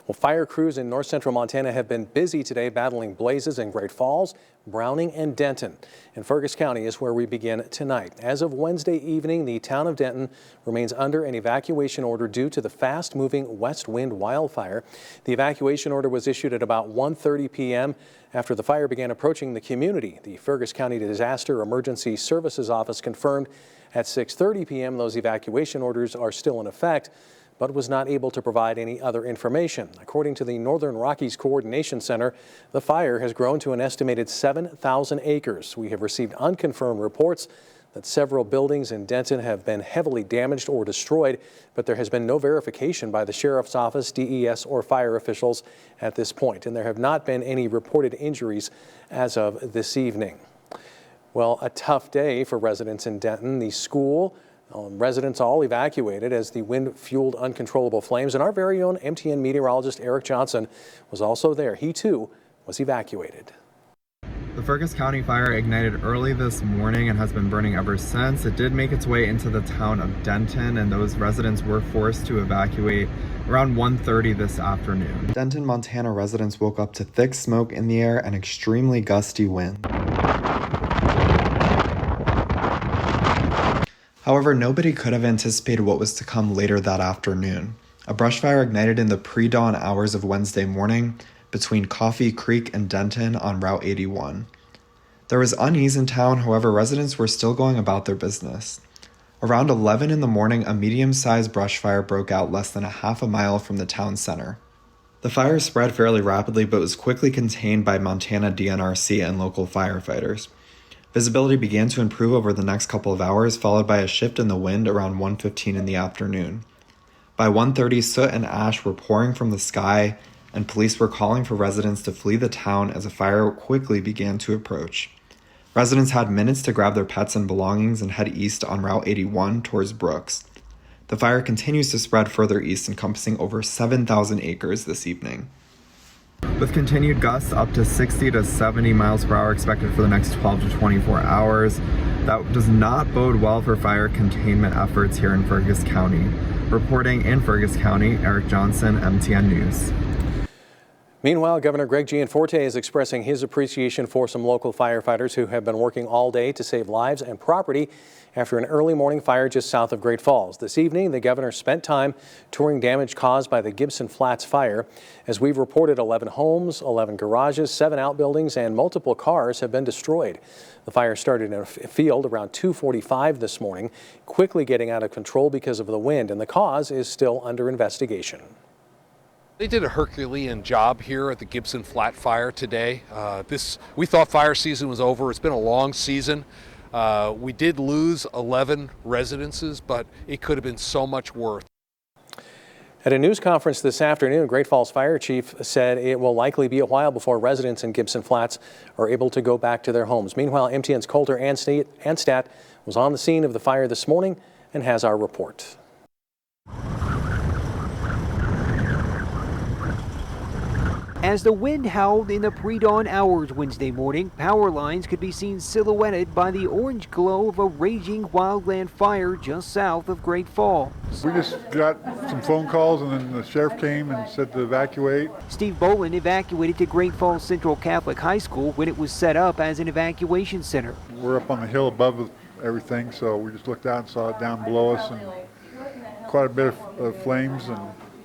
Well, fire crews in north central Montana have been busy today battling blazes in Great Falls, Browning, and Denton. And Fergus County is where we begin tonight. As of Wednesday evening, the town of Denton remains under an evacuation order due to the fast-moving west wind wildfire. The evacuation order was issued at about 1:30 p.m. after the fire began approaching the community. The Fergus County Disaster Emergency Services Office confirmed at 6:30 p.m. those evacuation orders are still in effect, but was not able to provide any other information. According to the Northern Rockies Coordination Center, the fire has grown to an estimated 7,000 acres. We have received unconfirmed reports that several buildings in Denton have been heavily damaged or destroyed, but there has been no verification by the Sheriff's Office, DES, or fire officials at this point, and there have not been any reported injuries as of this evening. Well, a tough day for residents in Denton. The school, residents all evacuated as the wind fueled uncontrollable flames, and our very own MTN meteorologist Eric Johnson was also there. He too was evacuated. The Fergus County fire ignited early this morning and has been burning ever since. It did make its way into the town of Denton, and those residents were forced to evacuate around 1:30 this afternoon. Denton, Montana residents woke up to thick smoke in the air and extremely gusty wind. However, nobody could have anticipated what was to come later that afternoon. A brush fire ignited in the pre-dawn hours of Wednesday morning between Coffee Creek and Denton on Route 81. There was unease in town, however, residents were still going about their business. Around 11 in the morning, a medium-sized brush fire broke out less than a half a mile from the town center. The fire spread fairly rapidly, but was quickly contained by Montana DNRC and local firefighters. Visibility began to improve over the next couple of hours, followed by a shift in the wind around 1:15 in the afternoon. By 1:30, soot and ash were pouring from the sky, and police were calling for residents to flee the town as a fire quickly began to approach. Residents had minutes to grab their pets and belongings and head east on Route 81 towards Brooks. The fire continues to spread further east, encompassing over 7,000 acres this evening. With continued gusts up to 60 to 70 miles per hour expected for the next 12 to 24 hours, that does not bode well for fire containment efforts here in Fergus County. Reporting in Fergus County, Eric Johnson, MTN News. Meanwhile, Governor Greg Gianforte is expressing his appreciation for some local firefighters who have been working all day to save lives and property after an early morning fire just south of Great Falls. This evening, the governor spent time touring damage caused by the Gibson Flats fire. As we've reported, 11 homes, 11 garages, 7 outbuildings, and multiple cars have been destroyed. The fire started in a field around 2:45 this morning, quickly getting out of control because of the wind, and the cause is still under investigation. They did a Herculean job here at the Gibson Flat fire today. We thought fire season was over. It's been a long season. We did lose 11 residences, but it could have been so much worse. At a news conference this afternoon, Great Falls Fire Chief said it will likely be a while before residents in Gibson Flats are able to go back to their homes. Meanwhile, MTN's Coulter Anstat was on the scene of the fire this morning and has our report. As the wind howled in the pre-dawn hours Wednesday morning, power lines could be seen silhouetted by the orange glow of a raging wildland fire just south of Great Falls. We just got some phone calls and then the sheriff came and said to evacuate. Steve Boland evacuated to Great Falls Central Catholic High School when it was set up as an evacuation center. We're up on the hill above everything, so we just looked out and saw it down below us, and quite a bit of flames, and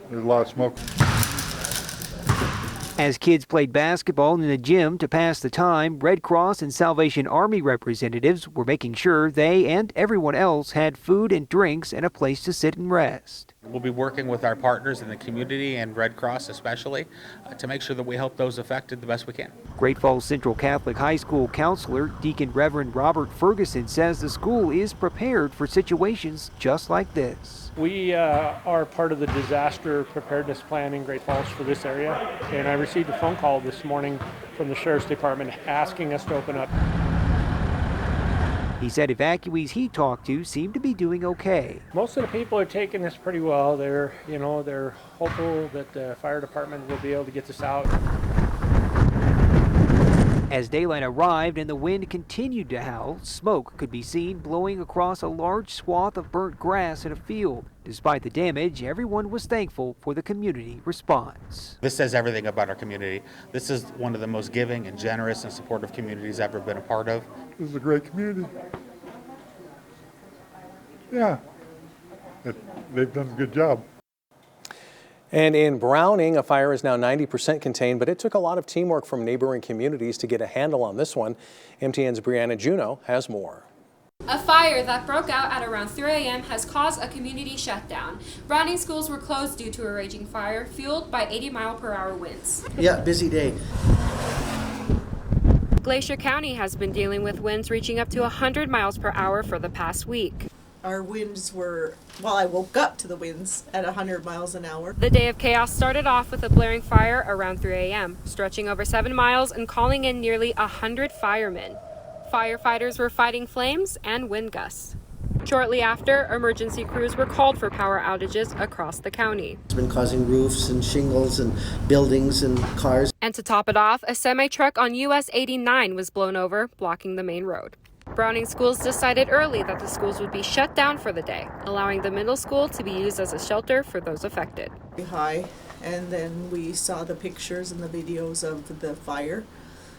there's a lot of smoke. As kids played basketball in the gym to pass the time, Red Cross and Salvation Army representatives were making sure they and everyone else had food and drinks and a place to sit and rest. We'll be working with our partners in the community and Red Cross especially to make sure that we help those affected the best we can. Great Falls Central Catholic High School counselor Deacon Reverend Robert Ferguson says the school is prepared for situations just like this. We are part of the disaster preparedness plan in Great Falls for this area, and I received a phone call this morning from the Sheriff's Department asking us to open up. He said evacuees he talked to seem to be doing okay. Most of the people are taking this pretty well. They're hopeful that the fire department will be able to get this out. As daylight arrived and the wind continued to howl, smoke could be seen blowing across a large swath of burnt grass in a field. Despite the damage, everyone was thankful for the community response. This says everything about our community. This is one of the most giving and generous and supportive communities I've ever been a part of. This is a great community. Yeah, they've done a good job. And in Browning, a fire is now 90% contained, but it took a lot of teamwork from neighboring communities to get a handle on this one. MTN's Brianna Juneau has more. A fire that broke out at around 3 a.m. has caused a community shutdown. Browning schools were closed due to a raging fire fueled by 80-mile-per-hour winds. Yeah, busy day. Glacier County has been dealing with winds reaching up to 100 miles per hour for the past week. Our winds were, well, I woke up to the winds at 100 miles an hour. The day of chaos started off with a blaring fire around 3 a.m., stretching over 7 miles and calling in nearly 100 firemen. Firefighters were fighting flames and wind gusts. Shortly after, emergency crews were called for power outages across the county. It's been causing roofs and shingles and buildings and cars. And to top it off, a semi-truck on US 89 was blown over, blocking the main road. Browning schools decided early that the schools would be shut down for the day, allowing the middle school to be used as a shelter for those affected. High, and then we saw the pictures and the videos of the fire,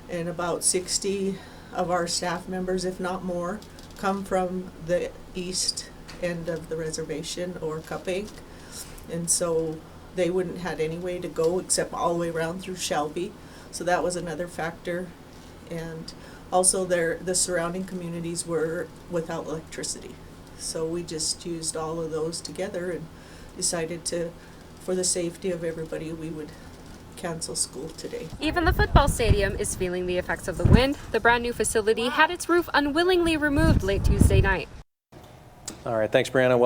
and about 60 of our staff members, if not more, come from the east end of the reservation or Cupbank, and so they wouldn't had any way to go except all the way around through Shelby, so that was another factor. And also the surrounding communities were without electricity, so we just used all of those together and decided to, for the safety of everybody, we would cancel school today. Even the football stadium is feeling the effects of the wind. The brand new facility had its roof unwillingly removed late Tuesday night. All right, thanks, Brianna. Well,